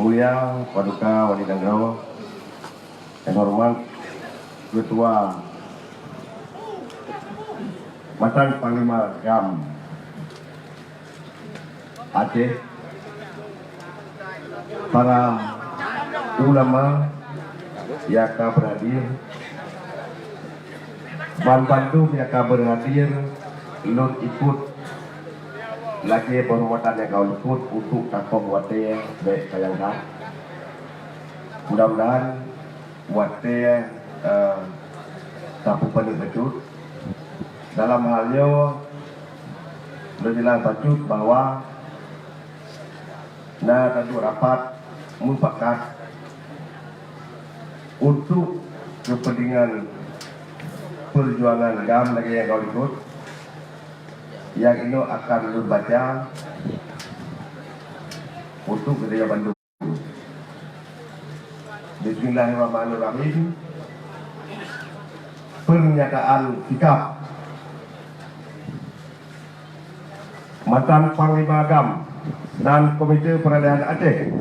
Mulia Paduka Wali Danggau, yang hormat Ketua Mantan Panglima GAM Aceh, para ulama yang akan berhadir, bantu yang akan berhadir, lun ikut lagi penghormatan yang kau luput untuk takut wate baik sayangkan. Mudah-mudahan wate tapu penuh becut dalam halnya berjelas bacut bahwa tentu rapat mufakat untuk kepentingan perjuangan GAM lagi yang kau ikut, yang ini akan dibaca untuk Kedai Bandung. Bismillahirrahmanirrahim. Pernyataan sikap Mantan Panglima GAM dan Komite Peralihan Aceh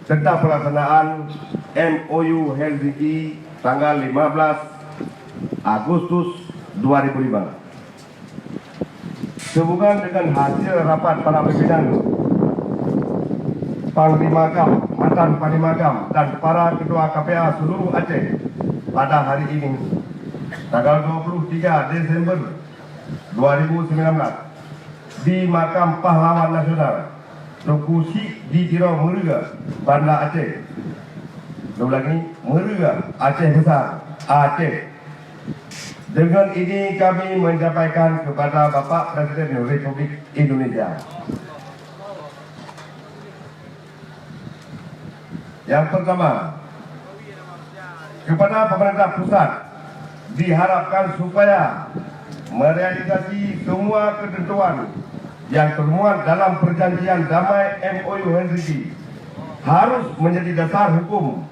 tentang pelaksanaan MOU Helsinki tanggal 15 Agustus 2005. Sehubungan dengan hasil rapat para pimpinan Panglima GAM, mantan Panglima GAM dan para ketua KPA seluruh Aceh pada hari ini, tanggal 23 Desember 2019 di Makam Pahlawan Nasional Tuku Sik di Tirau Merga, Banda Aceh. Ulangi, Merga, Aceh Besar, Aceh. Dengan ini kami menyampaikan kepada Bapak Presiden Republik Indonesia. Yang pertama, kepada pemerintah pusat diharapkan supaya merealisasi semua ketentuan yang termuat dalam perjanjian damai MOU Helsinki harus menjadi dasar hukum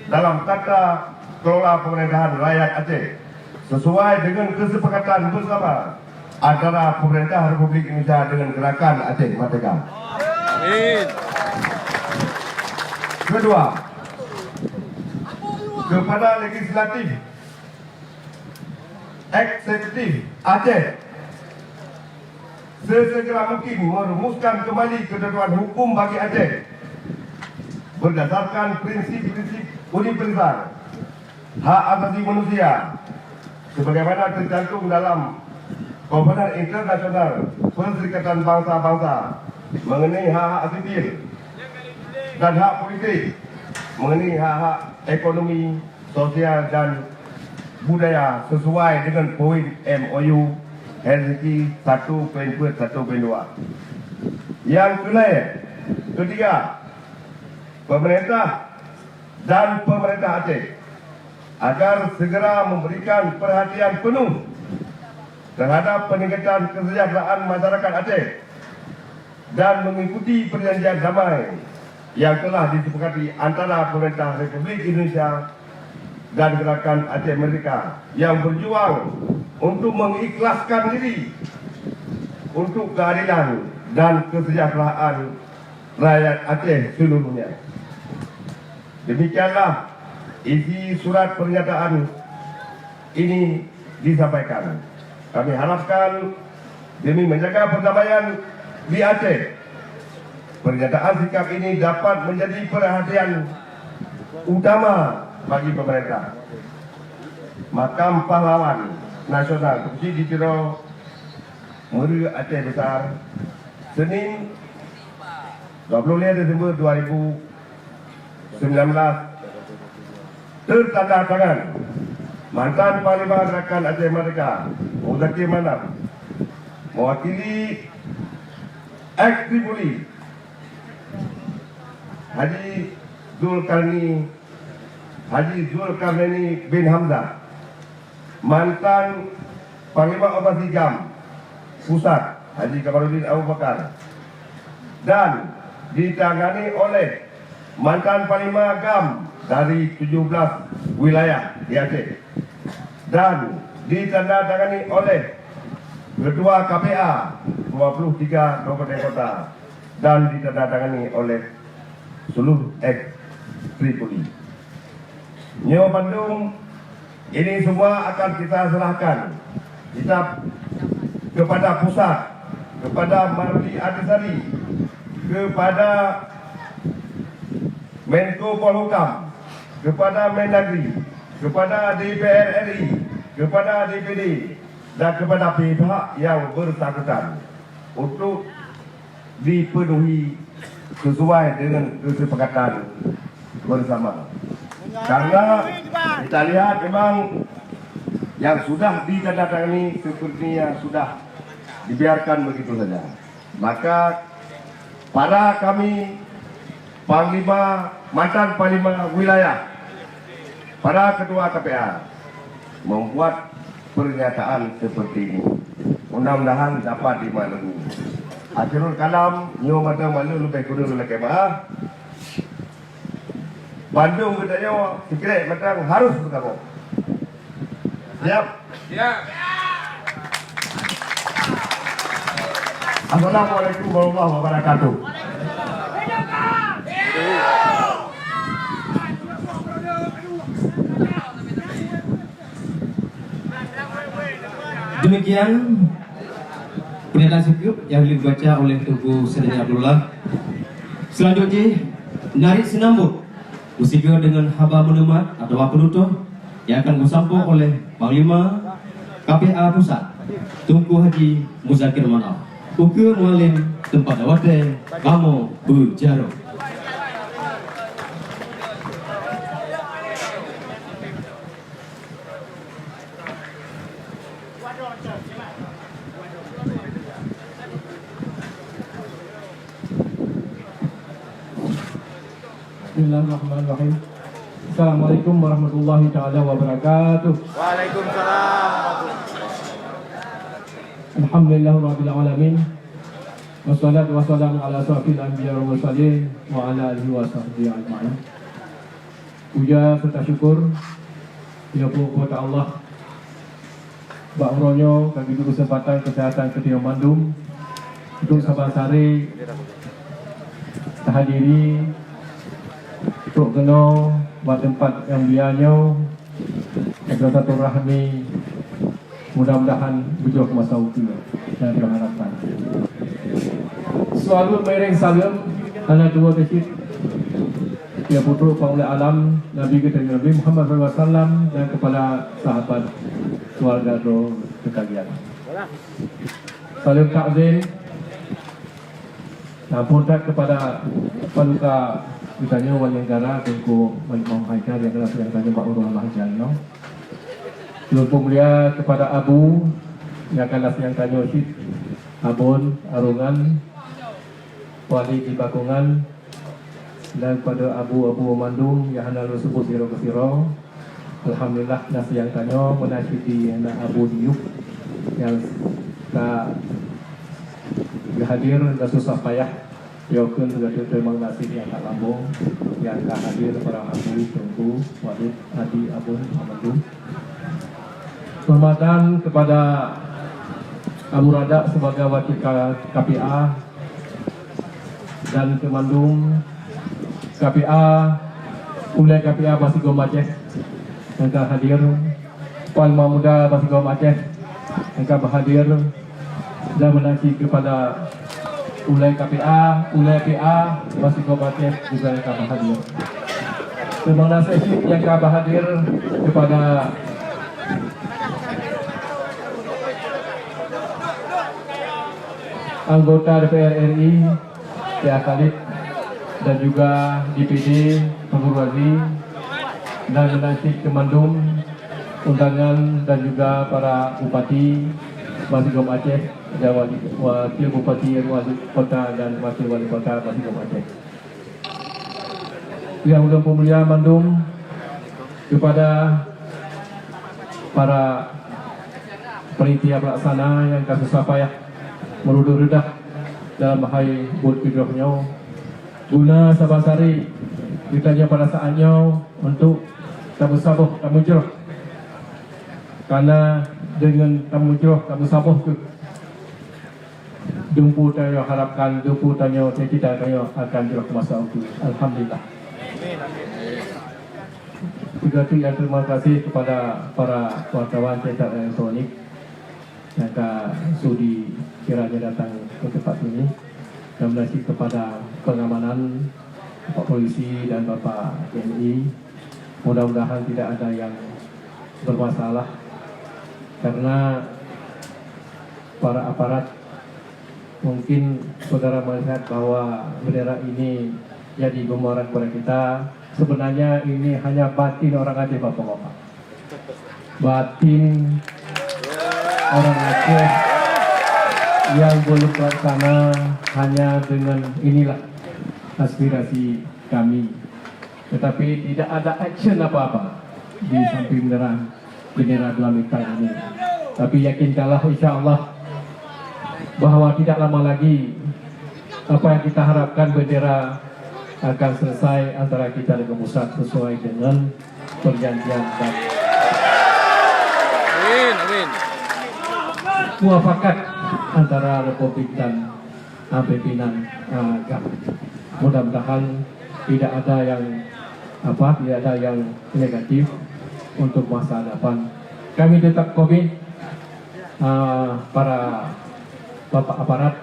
dalam tata kelola pemerintahan rakyat Aceh, sesuai dengan kesepakatan bersama antara pemerintah Republik Indonesia dengan Gerakan Aceh Merdeka. Amin. Kedua, kepada legislatif, eksekutif Aceh sesegera mungkin merumuskan kembali ketentuan hukum bagi Aceh berdasarkan prinsip-prinsip universal hak asasi manusia sebagaimana tercantum dalam Konvensi Internasional Perserikatan Bangsa-Bangsa mengenai hak-hak sipil dan hak politik, mengenai hak-hak ekonomi, sosial dan budaya sesuai dengan poin MOU Helsinki 1.1.2. Yang ketiga, pemerintah dan pemerintah Aceh agar segera memberikan perhatian penuh terhadap peningkatan kesejahteraan masyarakat Aceh dan mengikuti perjanjian damai yang telah disepakati antara pemerintah Republik Indonesia dan Gerakan Aceh Merdeka yang berjuang untuk mengikhlaskan diri untuk keadilan dan kesejahteraan rakyat Aceh seluruhnya. Demikianlah isi surat pernyataan ini disampaikan. Kami harapkan demi menjaga perdamaian di Aceh, pernyataan sikap ini dapat menjadi perhatian utama bagi pemerintah. Makam Pahlawan Nasional Tuku Sik di Tirau Merga, Aceh Besar, Senin 25 Desember 2019, tertanda tangan mantan Panglima Gerakan Aceh Merdeka Muzakir Manaf mewakili Ex-Tripoli Haji Zulkarnaini bin Hamzah, mantan Panglima Operasi GAM Pusat Haji Kamarudin Abu Bakar, dan ditangani oleh mantan Panglima GAM dari 17 wilayah di Aceh, dan ditandatangani oleh Ketua KPA 23 kabupaten kota, dan ditandatangani oleh seluruh Tripoli. Nyo Bandung, ini semua akan kita serahkan kepada pusat, kepada Mardi Adisari, kepada Menko Polhukam, kepada Mendagri, kepada DPR RI, kepada DPD dan kepada pihak yang bersangkutan untuk dipenuhi sesuai dengan kesepakatan bersama. Karena kita lihat memang yang sudah ditandatangani sepertinya sudah dibiarkan begitu saja. Maka para kami Panglima, mantan Panglima wilayah, para ketua KPA membuat pernyataan seperti ini. Mudah-mudahan dapat dimaklumi. Akhirul kalam, nyo mata malu lebih kurang lagi mah. Bandung katanya sekiranya matang harus bergabung. Siap? Siap. Assalamualaikum warahmatullahi wabarakatuh. Demikian pernyataan singkat yang dibaca oleh Tugu Seri Abdullah. Selanjutnya, Narik Sinambut musika dengan haba menemat atau penutup yang akan bersambung oleh Panglima KPA Pusat Tunku Haji Muzakir Manaf. Ukur Mualim tempat awate kamu berjarak. Bismillahirrahmanirrahim. Assalamualaikum warahmatullahi taala wabarakatuh. Waalaikumsalam. Alhamdulillahirabbil alamin. Wassalatu wassalamu ala asyrafil anbiya wal mursalin wa ala alihi washabbihi ajmain. Puja serta syukur ya kepada Allah. Bakronyo kami kesempatan kesehatan Ketua Bandung untuk Sabang Sari terhadiri untuk kena buat tempat yang biarnya agar satu rahmi mudah-mudahan berjuang masa waktu dan berharapan. Selalu mereng salam anak dua kecil ya putra Paula Alam Nabi kita Nabi Muhammad SAW dan kepada sahabat keluarga roh sekalian. Salam takzim dan pondak kepada Paluka misalnya Walenggara Tengku Malimau Haikal yang adalah yang tanya Pak Urul Mahjan. Lupa mulia kepada Abu yang akan yang tanya Syed Abun Arungan Wali di Bakungan dan kepada Abu Mandung yang hendak sebut siro ke siro. Alhamdulillah nasi yang tanya menasyidi anak Abu Diuk yang tak hadir dan susah payah. Yaukun sudah terima kasih yang tak lambung yang tak hadir para Abu Tengku Wadid Adi Abun Amadun. Hormatan kepada Abu Radak sebagai wakil KPA dan Kemandung KPA Ulai KPA Basigom Aceh yang tak hadir. Puan Muda Basigom Aceh yang tak berhadir dan menanti kepada Ulai KPA, Ulai PA, masih Aceh juga yang akan hadir. Terima kasih yang akan hadir kepada anggota DPR RI, PA Khalid, dan juga DPD Pengurwazi dan menanti Kemandung, undangan dan juga para bupati Basigom Aceh, dan wakil bupati wali kota dan wakil wali kota Basigom Aceh. Yang Mulia Pemulia Bandung, kepada para panitia pelaksana yang kasus payah meruduh redah dalam bahaya buat hidrohnya guna Sabang Sari ditanya pada saatnya untuk tamu sabuh tamu jeroh, karena dengan tamu jeroh tamu sabuh jumpa tayo harapkan, jumpa tayo kita tayo akan dilakukan masa itu. Alhamdulillah. Juga tu yang terima kasih kepada para wartawan cetak elektronik yang sudi kiranya datang ke tempat ini. Dan terima kasih kepada pengamanan Bapak Polisi dan Bapak TNI. Mudah-mudahan tidak ada yang bermasalah karena para aparat mungkin saudara melihat bahwa bendera ini jadi bumerang kepada kita. Sebenarnya ini hanya batin orang Aceh, Bapak-Bapak. Batin orang Aceh yang belum terlaksana hanya dengan inilah aspirasi kami. Tetapi tidak ada action apa-apa di samping bendera 2 meter ini. Tapi yakinkanlah insya Allah bahwa tidak lama lagi apa yang kita harapkan bendera akan selesai antara kita dengan pusat sesuai dengan perjanjian dan muafakat antara Republik dan pimpinan GAP. Mudah-mudahan tidak ada yang negatif untuk masa depan. Kami tetap komit para bapak aparat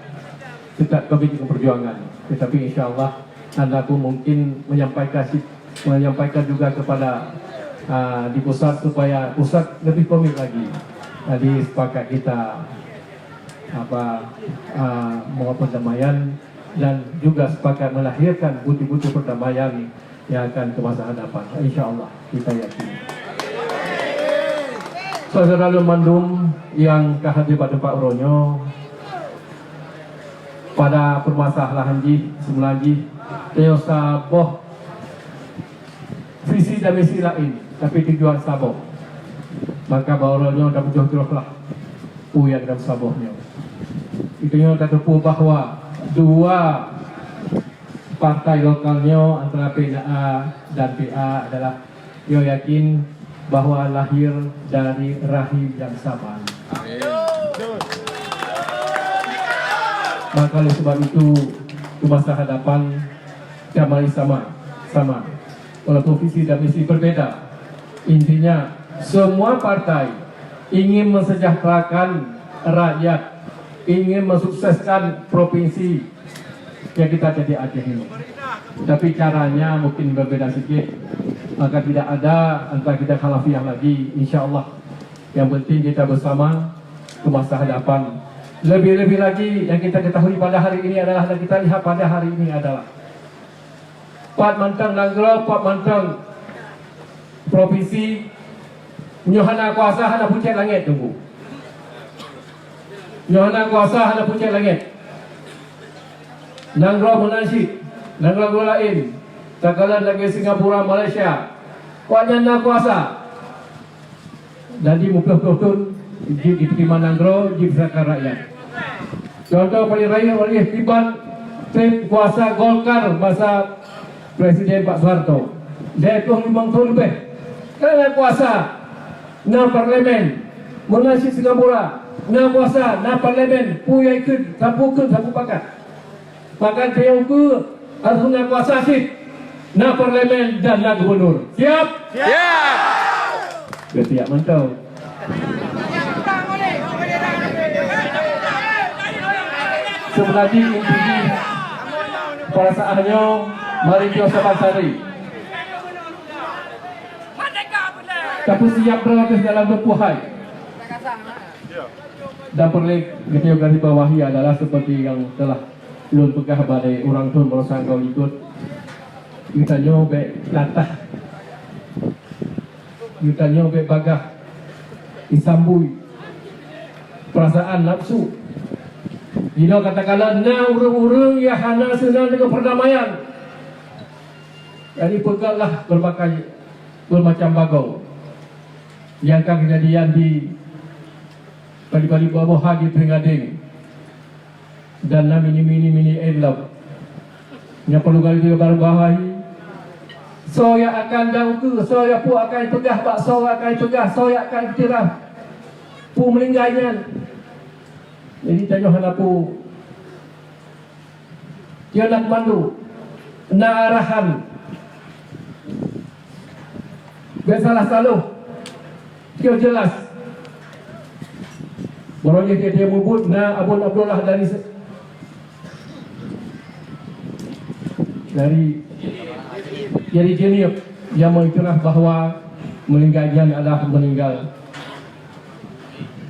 tetap komit dengan perjuangan. Tetapi insya Allah Anda pun mungkin menyampaikan juga kepada di pusat supaya pusat lebih komit lagi. Jadi sepakat kita mau perdamaian dan juga sepakat melahirkan bukti-bukti perdamaian yang akan ke masa hadapan. Insya Allah kita yakin. Saudara Lumandum yang hadir pada Pak Ronyo pada permasalahan semelanji dia saboh visi dan misi lain tapi tujuan saboh, maka Pak Ronyo dah berjuang teruslah yang dalam sabohnya. Itu yang tertupu bahwa dua partai lokalnya antara PNA dan PA adalah dia yakin bahwa lahir dari rahim yang sama. Maka oleh sebab itu ke masa hadapan kembali sama walaupun visi dan misi berbeda. Intinya semua partai ingin mensejahterakan rakyat, ingin mensukseskan provinsi yang kita jadi Aceh ini. Tapi caranya mungkin berbeda sedikit. Maka tidak ada antara kita khilafiyah lagi, insya Allah. Yang penting kita bersama ke masa hadapan. Lebih-lebih lagi yang kita ketahui pada hari ini adalah, dan kita lihat pada hari ini adalah Pat Mantang Nanggro, Pat Mantang Provinsi Nyohana kuasa hana puncak langit tunggu. Nyohana kuasa hana puncak langit. Nanggro menasib, Nanggro lain. Takalan lagi Singapura, Malaysia. Kuatnya kuasa. Jadi mudah-mudahan diterima Nanggro di masyarakat rakyat. Contoh paling raya oleh Tiban tim kuasa Golkar masa Presiden Pak Soeharto. Dia itu 5 tahun lebih. Kerana kuasa na parlemen mengasih Singapura, na kuasa na parlemen punya ikut sapu pakat. Maka dia ke harus na kuasa sih na parlemen dan na gubernur. Siap? Siap. Bertiap mantau. Sebenarnya inti perasaannya mari kita sabari. Tapi siap berlatih dalam berpuhai. Dan perlu kita garis bawahi adalah seperti yang telah lun pegah badai orang tun merosang kau ikut. Kita nyobe latah. Kita nyobe bagah. Disambui perasaan nafsu. Dino katakanlah na urung-urung ya hana senang dengan perdamaian. Jadi peganglah bermacam bagau. Yang akan kejadian di balik-balik bawah di Pengading dan na mini elok. Yang perlu kali juga baru bawahi. Saya akan dauke, saya pun akan pegah bak, saya akan pegah, saya akan tirah. Pu melinggainya. Jadi tanya hanapu dia nak mandu, nak arahan. Biar salah-salah, dia jelas. Barunya dia menyebut na Abun Abdullah dari Jenib yang mengiktiraf bahawa meninggalnya adalah meninggal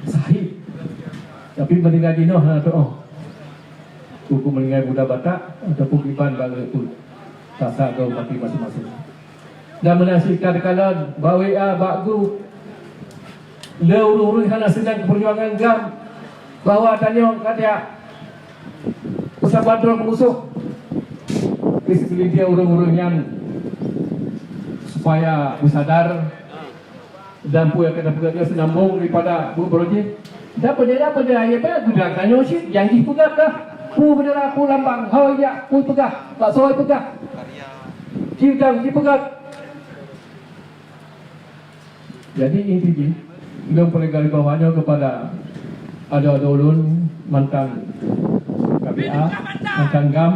sahih. Tapi meninggal dino atau hukum meninggal budak Batak ataupun iban bagi pun tak sah kau mati masing-masing. Dan menasihkan kalau bawa bakgu leu-leu hana sedang perjuangan gam bahawa tanya kata usaha musuh disiplin dia urung-urung yang supaya bersadar dan pun akan dapat senambung daripada bu projek dapat dia ayat apa gudang tanya sih yang dipegang dah pu bendera pu lambang hau ya pu pegang tak soal pegang kita dipegang. Jadi intinya belum boleh garis bawahnya kepada ada ulun mantan KPA, mantan GAM.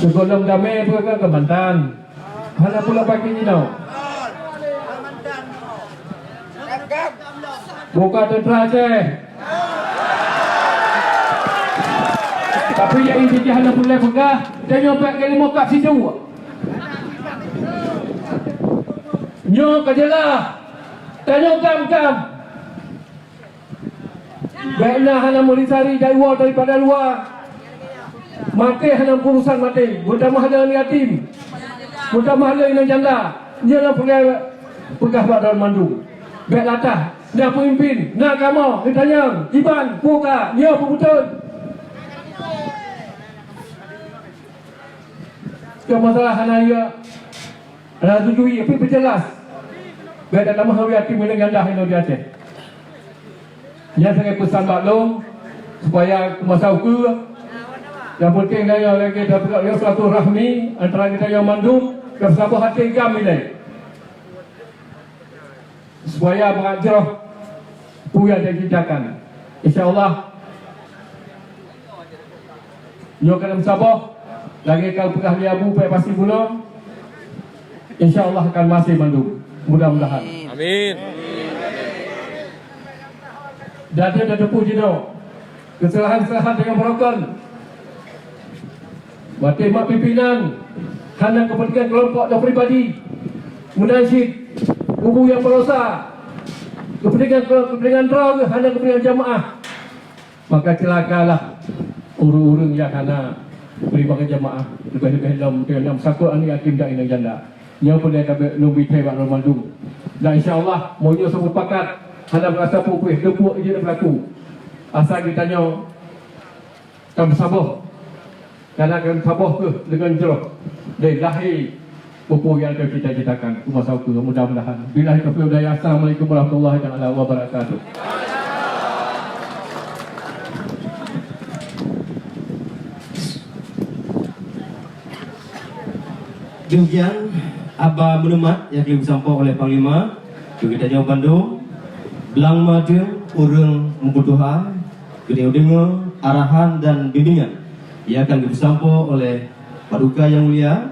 Sebelum damai pun ke mantan. Mana pula pagi ni tau. Buka tentera je. Tapi yang ini hanya boleh pegang. Dia nyopek ke 5 kap situ. Nyok aja lah. Tanya kam. Baiklah hanya melisari daripada luar. Mati hanya urusan mati. Mudah mahala ni yatim. Mudah mahala ni janda. Dia lah pegang dalam mandu. Baik latah. Nak pemimpin. Nak kamu. Dia tanya. Iban. Buka. Dia betul. Ke masalah hanaya ada tujui tapi berjelas baik dalam mahawi yatim dengan ganda yang di Aceh yang saya pesan maklum supaya masa ukur yang penting saya lagi dapat satu rahmi antara kita yang mandum dan sahabat hati gam ini supaya mengajar puya dan kijakan insyaAllah nyo kena bersabah lagi kalau pekah dia abu payah pasti bunuh insyaAllah akan masih mandum mudah-mudahan Amin. dan dia dah tepuh jino kesalahan-kesalahan dengan merokon batin mak pimpinan hanya kepentingan kelompok dan pribadi munajid kubu yang berosa kepentingan terang hanya kepentingan jamaah maka celakalah urung-urung yang hanya beribadah jamaah lebih-lebih dalam sakut ani yatim dan inang janda yang boleh kami lumbi tebak Ramadan dan insyaAllah mohonnya semua pakat hanya berasa pupih lepuk je berlaku asal ditanya kamu sabar karena kamu sabar ke dengan jerah dari lahir pupuk yang kita citakan masa itu mudah-mudahan billahi taufiq wal hidayah. Assalamualaikum warahmatullahi wabarakatuh. Demikian Aba Menemat yang disampaikan oleh Panglima kita jauh Bandung belang maju urang membutuhkan kita dengar arahan dan bimbingan yang akan disampaikan oleh Paduka yang mulia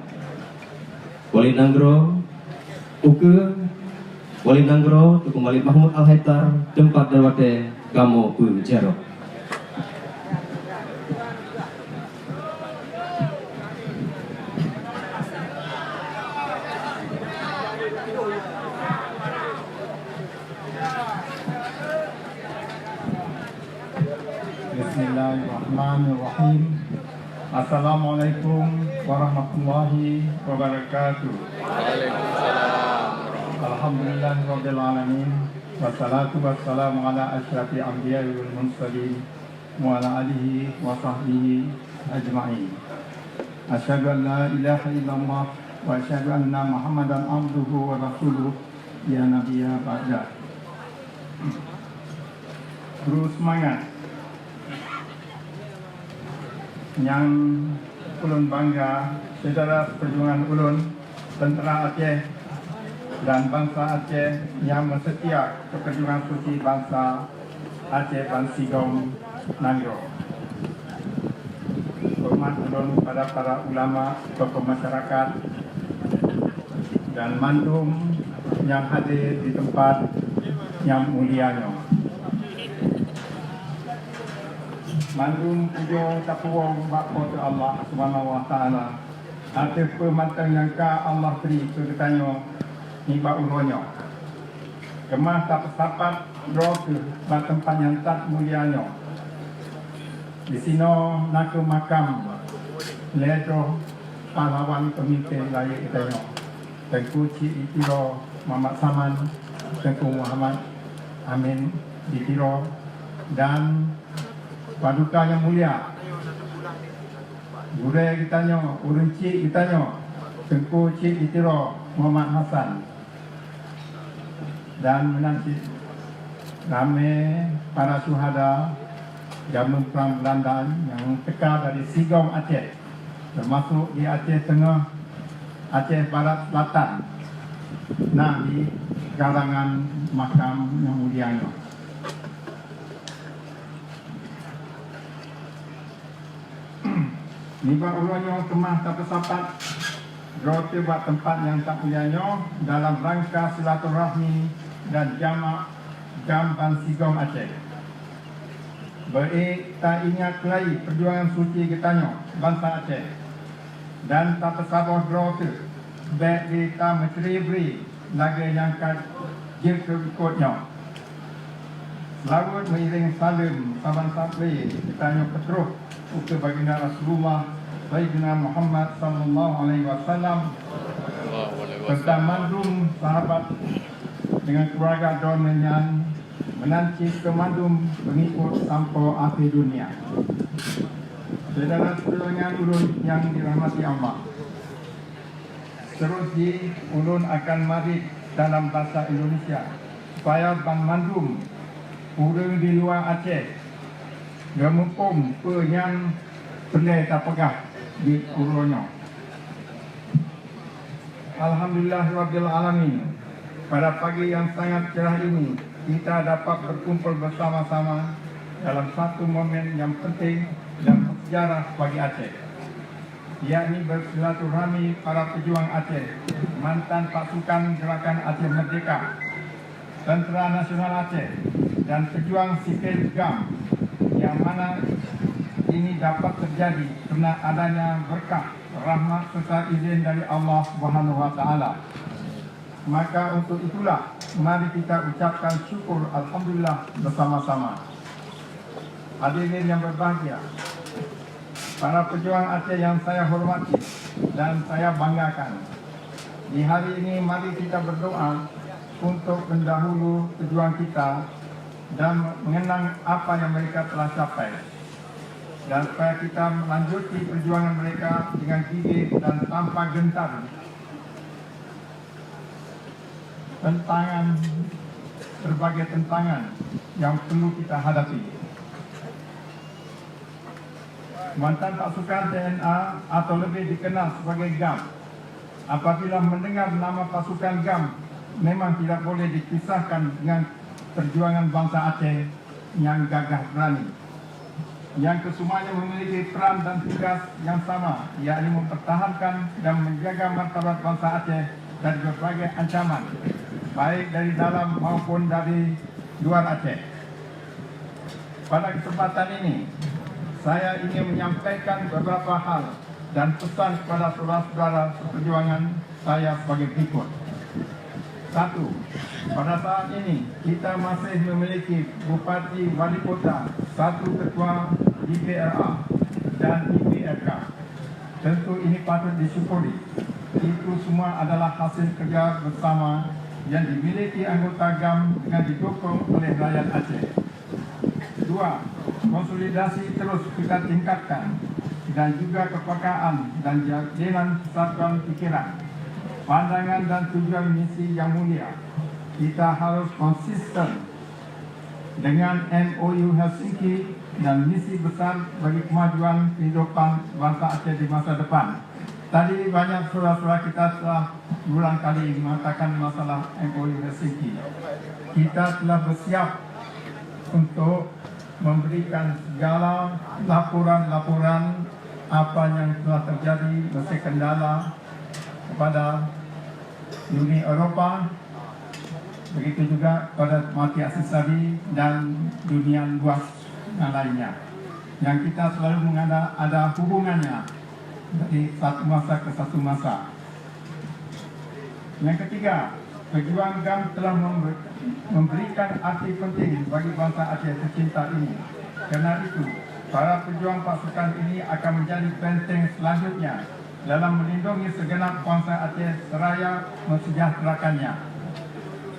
Wali Nanggro Uke Wali Nanggro Tukang Wali Mahmud Al-Haitar tempat darwate Gamo Punjaro. Bismillahirrahmanirrahim. Assalamualaikum warahmatullahi wabarakatuh. Alhamdulillahirabbil alamin. Wassalatu wassalamu ala asyrafil anbiya'i wal mursalin wa ala alihi wa sahbihi ajma'in. Asyhadu an la ilaha illallah wa asyhadu anna Muhammadan abduhu wa rasuluh ya nabiyya ba'da. Terus semangat yang ulun bangga saudara perjuangan ulun tentera Aceh dan bangsa Aceh yang bersetia ke perjuangan suci bangsa Aceh dan Sigong Nangro. Hormat ulun pada para ulama, tokoh masyarakat dan mandum yang hadir di tempat yang mulianya. Mandum pujo tapuang bapa Allah Subhanahu wa taala. Atas pemantang yang ka Allah beri kegetanya ni ba uronyo. Kemah tak sapat roke ba tempat yang tak mulianya. Di sino nak ke makam lejo pahlawan pemimpin layak itanya. Tengku Cik Itiro Muhammad Saman, Tengku Muhammad Amin Itiro dan Paduka yang mulia budaya kitanya, urun cik kitanya, Tengku Cik Itiro Muhammad Hasan dan menanti ramai para syuhada zaman perang Belanda yang teka dari Sigong Aceh, termasuk di Aceh Tengah, Aceh Barat Selatan, nah di karangan makam yang mulianya. Niba ulunyo kemah tak bersapat rote buat tempat yang tak punyanya dalam rangka silaturahmi dan jamak Jamban Sigong Aceh. Baik tak ingat lagi perjuangan suci kitanya bangsa Aceh dan tak bersabar rote baik kita menceri lagi yang kajir ikutnya. Selamat mengiring salim saban sabri kitanya petruk untuk baginda Rasulullah Sayyidina Muhammad sallallahu alaihi wasallam serta mandum sahabat dengan keluarga donenyan menanti kemandum pengikut sampai akhir dunia. Saudara-saudara ulun yang dirahmati Allah, terus ulun akan mari dalam bahasa Indonesia supaya bang mandum urang di luar Aceh gemupum yang pendai tak pegah di uronyo. Alhamdulillahirabbil alamin. Pada pagi yang sangat cerah ini kita dapat berkumpul bersama-sama dalam satu momen yang penting dan bersejarah bagi Aceh, yakni bersilaturahmi para pejuang Aceh, mantan pasukan Gerakan Aceh Merdeka, Tentera Nasional Aceh dan pejuang sipil GAM, yang mana ini dapat terjadi kerana adanya berkah, rahmat serta izin dari Allah Subhanahu wa taala. Maka untuk itulah mari kita ucapkan syukur alhamdulillah bersama-sama. Hadirin yang berbahagia, para pejuang Aceh yang saya hormati dan saya banggakan, di hari ini mari kita berdoa untuk pendahulu pejuang kita dan mengenang apa yang mereka telah capai, dan supaya kita melanjuti perjuangan mereka dengan gigih dan tanpa gentar berbagai tentangan yang perlu kita hadapi. Mantan pasukan TNA atau lebih dikenal sebagai GAM, apabila mendengar nama pasukan GAM memang tidak boleh dipisahkan dengan perjuangan bangsa Aceh yang gagah berani, yang kesemuanya memiliki peran dan tugas yang sama, yakni mempertahankan dan menjaga martabat bangsa Aceh dari berbagai ancaman, baik dari dalam maupun dari luar Aceh. Pada kesempatan ini, saya ingin menyampaikan beberapa hal dan pesan kepada saudara-saudara seperjuangan saya sebagai berikut. 1. Pada saat ini kita masih memiliki Bupati Wali Kota, 1 Ketua DPRA dan DPRK. Tentu ini patut disyukuri. Itu semua adalah hasil kerja bersama yang dimiliki anggota GAM dengan didukung oleh rakyat Aceh. 2. Konsolidasi terus kita tingkatkan dan juga kepekaan dan jalinan persatuan pikiran, pandangan dan tujuan misi yang mulia. Kita harus konsisten dengan MOU Helsinki dan misi besar bagi kemajuan kehidupan bangsa Aceh di masa depan. tadi banyak saudara-saudara kita telah berulang kali mengatakan masalah MOU Helsinki. Kita telah bersiap untuk memberikan segala laporan-laporan apa yang telah terjadi mesti kendala kepada Uni Eropah, begitu juga pada mati asasi dan dunia luas yang lainnya. Yang kita selalu ada hubungannya dari satu masa ke satu masa. Yang ketiga, pejuang GAM telah memberikan arti penting bagi bangsa Aceh tercinta ini. Karena itu, para pejuang pasukan ini akan menjadi benteng selanjutnya dalam melindungi segenap bangsa Aceh seraya mensejahterakannya.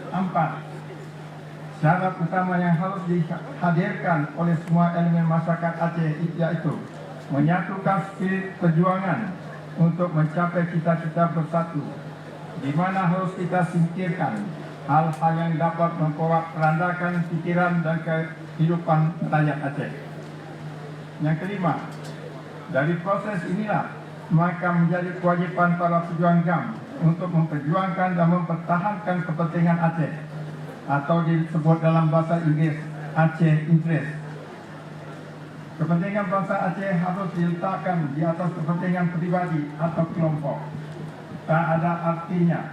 4. Syarat utama yang harus dihadirkan oleh semua elemen masyarakat Aceh yaitu menyatukan spirit perjuangan untuk mencapai cita-cita bersatu, di mana harus kita singkirkan hal-hal yang dapat memporak-porandakan pikiran dan kehidupan rakyat Aceh. Yang kelima, dari proses inilah maka menjadi kewajiban para pejuang GAM untuk memperjuangkan dan mempertahankan kepentingan Aceh, atau disebut dalam bahasa Inggeris Aceh Interest. Kepentingan bangsa Aceh harus diletakkan di atas kepentingan pribadi atau kelompok. Tak ada artinya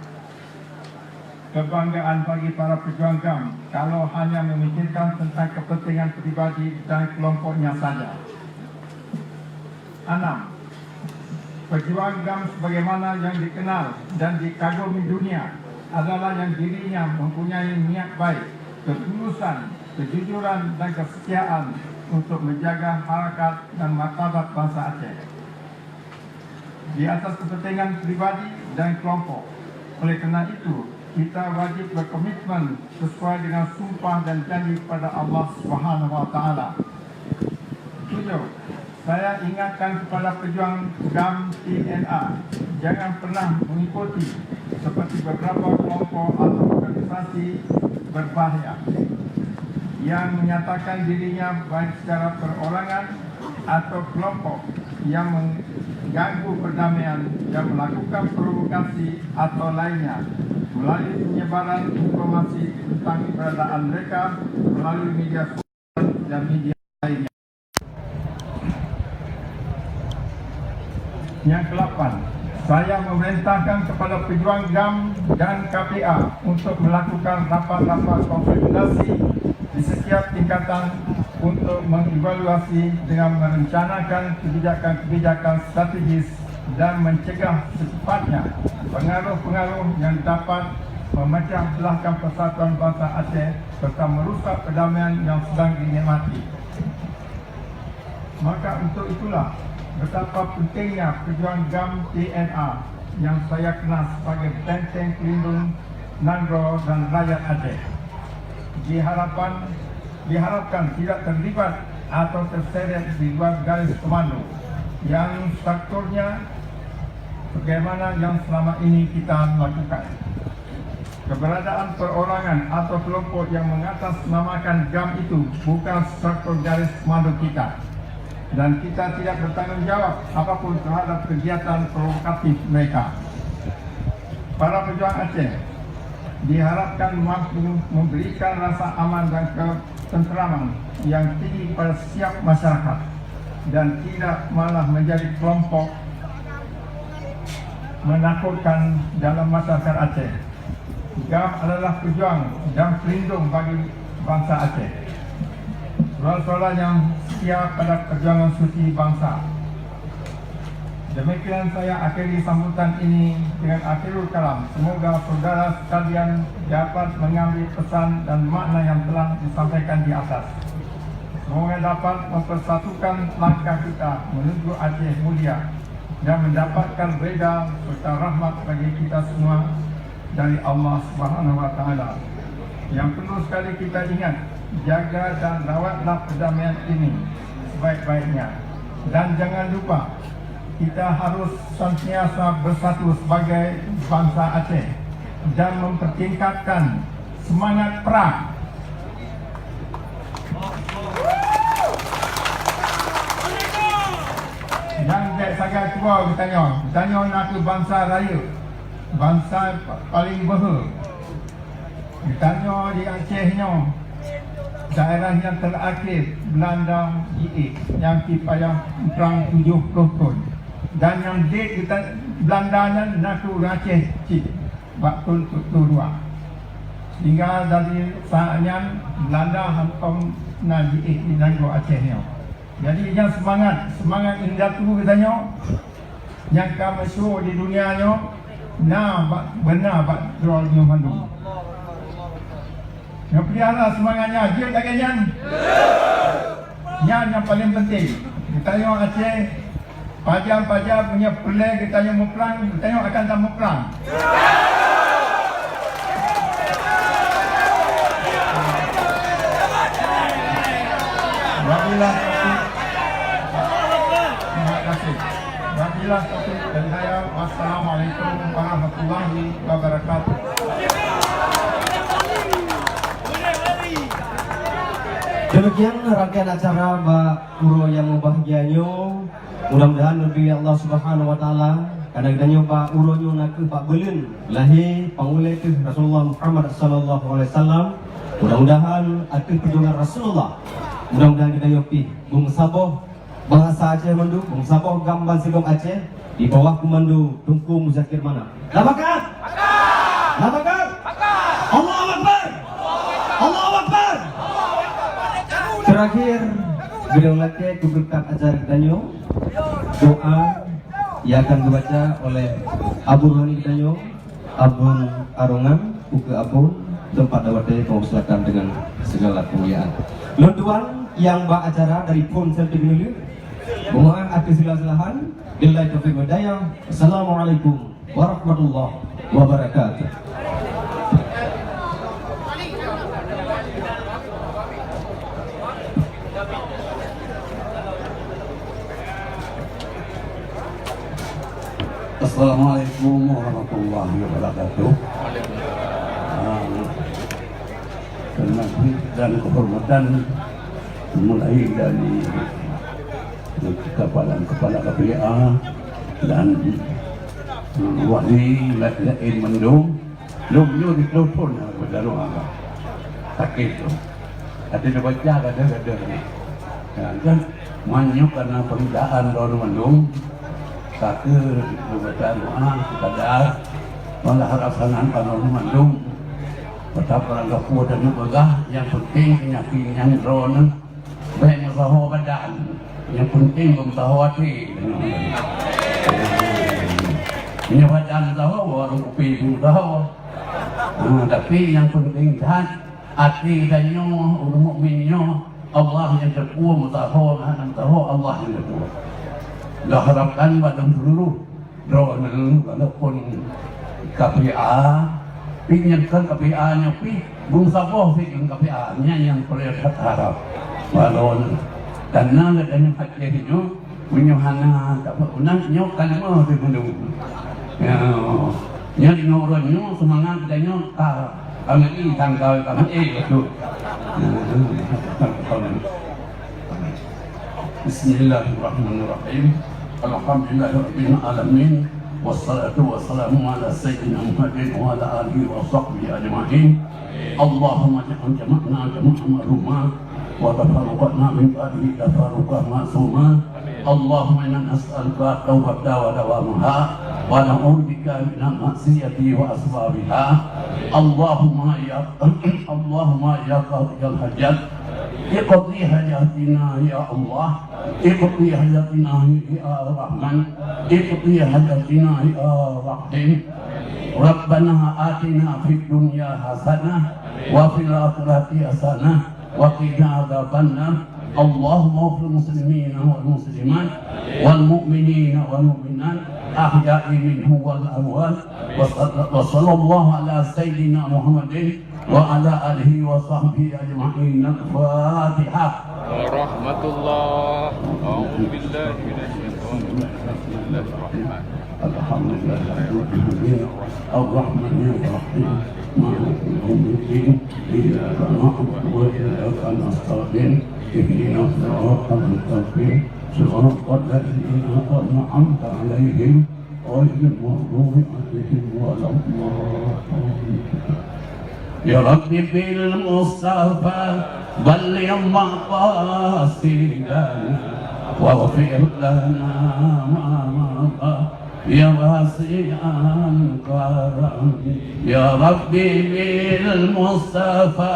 kebanggaan bagi para pejuang GAM kalau hanya memikirkan tentang kepentingan pribadi dan kelompoknya saja. 6. Pejuang GAM sebagaimana yang dikenal dan dikagumi dunia adalah yang dirinya mempunyai niat baik, ketulusan, kejujuran dan kesetiaan untuk menjaga harkat dan martabat bangsa Aceh di atas kepentingan pribadi dan kelompok. Oleh kerana itu, kita wajib berkomitmen sesuai dengan sumpah dan janji kepada Allah Subhanahu Wa Taala. 7. Saya ingatkan kepada pejuang GAM TNA, jangan pernah mengikuti seperti beberapa kelompok atau organisasi berbahaya yang menyatakan dirinya baik secara perorangan atau kelompok yang mengganggu perdamaian dan melakukan provokasi atau lainnya melalui penyebaran informasi tentang keberadaan mereka melalui media sosial dan media lainnya. Yang ke-8, saya memerintahkan kepada pejuang GAM dan KPA untuk melakukan rapat-rapat konsolidasi di setiap tingkatan untuk mengevaluasi dengan merencanakan kebijakan-kebijakan strategis dan mencegah secepatnya pengaruh-pengaruh yang dapat memecah belahkan persatuan bangsa Aceh serta merusak perdamaian yang sedang dinikmati. Maka untuk itulah betapa pentingnya pejuang GAM TNA yang saya kenal sebagai benteng pelindung Nangro dan rakyat Aceh. Diharapkan tidak terlibat atau terseret di luar garis komando yang strukturnya bagaimana yang selama ini kita lakukan. Keberadaan perorangan atau kelompok yang mengatasnamakan GAM itu bukan struktur garis komando kita, dan kita tidak bertanggungjawab apapun terhadap kegiatan provokatif mereka. Para pejuang Aceh diharapkan mampu memberikan rasa aman dan ketenteraman yang tinggi pada setiap masyarakat dan tidak malah menjadi kelompok menakutkan dalam masyarakat Aceh. GAM adalah pejuang dan pelindung bagi bangsa Aceh. Saudara-saudara yang setia pada perjuangan suci bangsa. Demikian saya akhiri sambutan ini dengan akhirul kalam. Semoga saudara sekalian dapat mengambil pesan dan makna yang telah disampaikan di atas. Semoga dapat mempersatukan langkah kita menuju Aceh mulia dan mendapatkan reda serta rahmat bagi kita semua dari Allah Subhanahu Wa Taala. Yang perlu sekali kita ingat, jaga dan rawatlah perdamaian ini sebaik-baiknya. Dan jangan lupa, kita harus senantiasa bersatu sebagai bangsa Aceh dan mempertingkatkan semangat perang. Yang saya sebagai tua bertanya nak ke bangsa raya, bangsa paling berha. Bertanya di Acehnya, daerah yang terakhir Belanda GA yang payah perang 70 tahun. Dan yang date kita Belandanya nak ke Aceh cik waktu dua. Sehingga dari saatnya Belanda hantam na GA di negara Acehnya. Jadi yang semangat indah tu katanya yang kami show di dunianya benar jual New Bandung. Yang pelihara semangatnya dia tak kenyan. Yang paling penting kita yang Aceh pajak punya pelai kita yang mau perang, kita yang akan tak mau perang. Wabillahi taufiq dan hidayah. Wassalamualaikum warahmatullahi wabarakatuh. Demikian rangkaian acara Mbak Uro yang membahagianya. Mudah-mudahan lebih Allah Subhanahu Wa Taala. Kadang kita nyoba uronyo nak ke Pak Belun lahir pangulai ke Rasulullah Muhammad Sallallahu Alaihi Wasallam. Mudah-mudahan akan perjuangan Rasulullah. Mudah-mudahan kita yopi bung saboh bahasa Aceh mandu, bung saboh gambar sigom Aceh di bawah komando Tunku Muzakir Mana. Labakan! Labakan! Allahu Akbar! Allahu Akbar! Terakhir beliau lagi berkat acara kita doa yang akan dibaca oleh Abu Hani kita Abun Arongan Uke Abun tempat dawatnya kau silakan dengan segala kemuliaan. Lontuan yang bak acara dari Ponsel Tegulu mohon atas segala kesalahan. Billahi taufiq wal hidayah. Assalamualaikum warahmatullahi wabarakatuh. Assalamualaikum warahmatullahi wabarakatuh. Dan kehormatan mulai dari kepala KPA dan wali lain mendung lumyo di telepon pada ruang sakit tu ada baca ada kan manyo karena perbedaan lawan mendung sakit baca doa kadar malah harapan lawan mendung betapa rangga kuat dan megah. Yang penting penyakit yang drone baik masalah badan, yang penting masalah hati. Punya badan tahu, warung kopi pun tahu. Tapi yang penting hati dan orang mukminnya Allah yang terkuat tahu Allah yang terkuat. Dah harapkan badan seluruh drone walaupun KPA pinjamkan KPA-nya bung saboh sih KPA-nya yang perlu harap balon karena adanya fakir itu punya hana tak pernah nyokan mah di bendung ya di ngoronnya semangat adanya kami tanggal kami itu Bismillahirrahmanirrahim. Alhamdulillahirabbil alamin. والصلاة والسلام على سيدنا محمد وعلى آله وصحبه أجمعين. اللهم اجعل جمعنا جمعا مرحوما وتفرقنا من بعده تفرقا معصوما. اللهم إنا نسألك التوبة ودوامها ونعوذ بك من المعصية وأسبابها. اللهم يا قاضي الحاجات اقضي حاجاتنا يا الله، اقضي حاجاتنا يا رحمن، اقضي حاجاتنا يا رحيم. ربنا آتنا في الدنيا حسنة وفي الآخرة حسنة وقنا عذاب النار. اللهم اغفر المسلمين والمسلمات والمؤمنين والمؤمنات أحياء منهم والأموات. وصلى الله على سيدنا محمد وعلى آله وصحبه أجمعين. الفاتحة. ورحمة الله. أعوذ بالله من الشيطان الرجيم. الحمد لله رب العالمين الرحمن الرحيم مالك يوم الدين إياك نعبد وإياك نستعين اهدنا الصراط المستقيم صراط الذين أنعمت عليهم غير المغضوب عليهم ولا الضالين. يا رب بالمصطفى بلغ مقاصدنا واغفر لنا ما مضى يا واسع الكرم. يا ربي بالمصطفى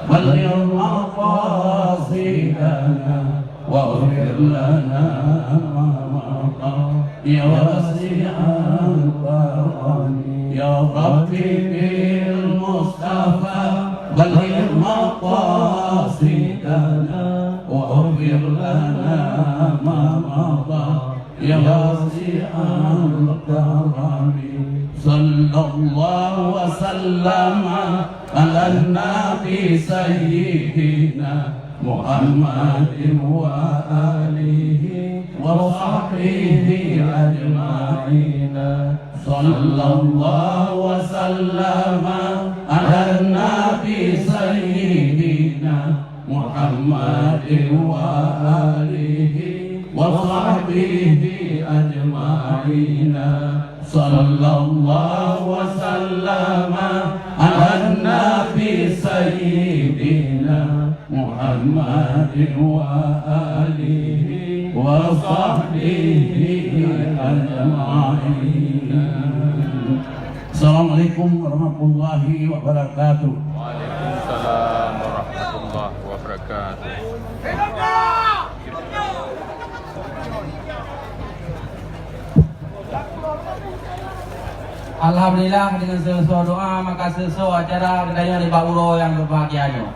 بلغ مقاصدنا واغفر لنا ما مضى يا واسع الكرم. يا ربي بالمصطفى بلغ مقاصدنا واغفر لنا ما مضى يا واسع الكرم. صلى الله وسلم على النبي سيدنا محمد وآله وصحبه أجمعين. صلى الله وسلم على النبي سيدنا محمد وآله وصحبه أجمعين. صلى الله وسلم على النبي سيدنا محمد وآله وصحبه أجمعين. السلام عليكم ورحمة الله وبركاته. Waalaikumsalam warahmatullahi wabarakatuh. Alhamdulillah, dengan sesuatu doa maka sesuatu acara kedaya di Bauro yang berbahagianya.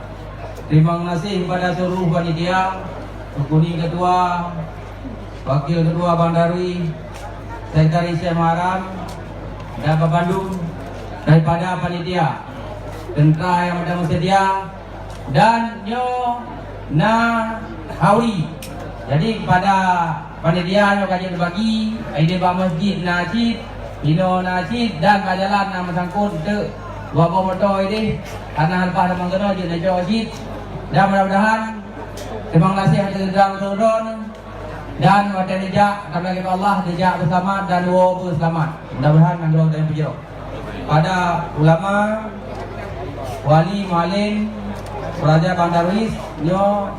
Terima kasih kepada seluruh panitia, Rukuni Ketua, Wakil Ketua Bang Darwi, Sekretaris Syekh Muharram dan Pak Bandung daripada panitia, tentera yang ada bersedia dan Nyo Na Hawi. Jadi kepada panitia yang kajian berbagi, ide Pak Masjid Najid, Bino Najid dan kajalan yang bersangkut de wabah motor ini karena lepas ada mengenal je Najid. Dan mudah-mudahan terima kasih atas turun dan pada dijak kami lagi Allah dijak bersama dan wabu selamat. Mudah-mudahan nanggul dan pijau. Pada ulama, wali, mualim, Raja Bang Darwis, nyo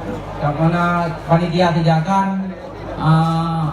mana panitia tijakan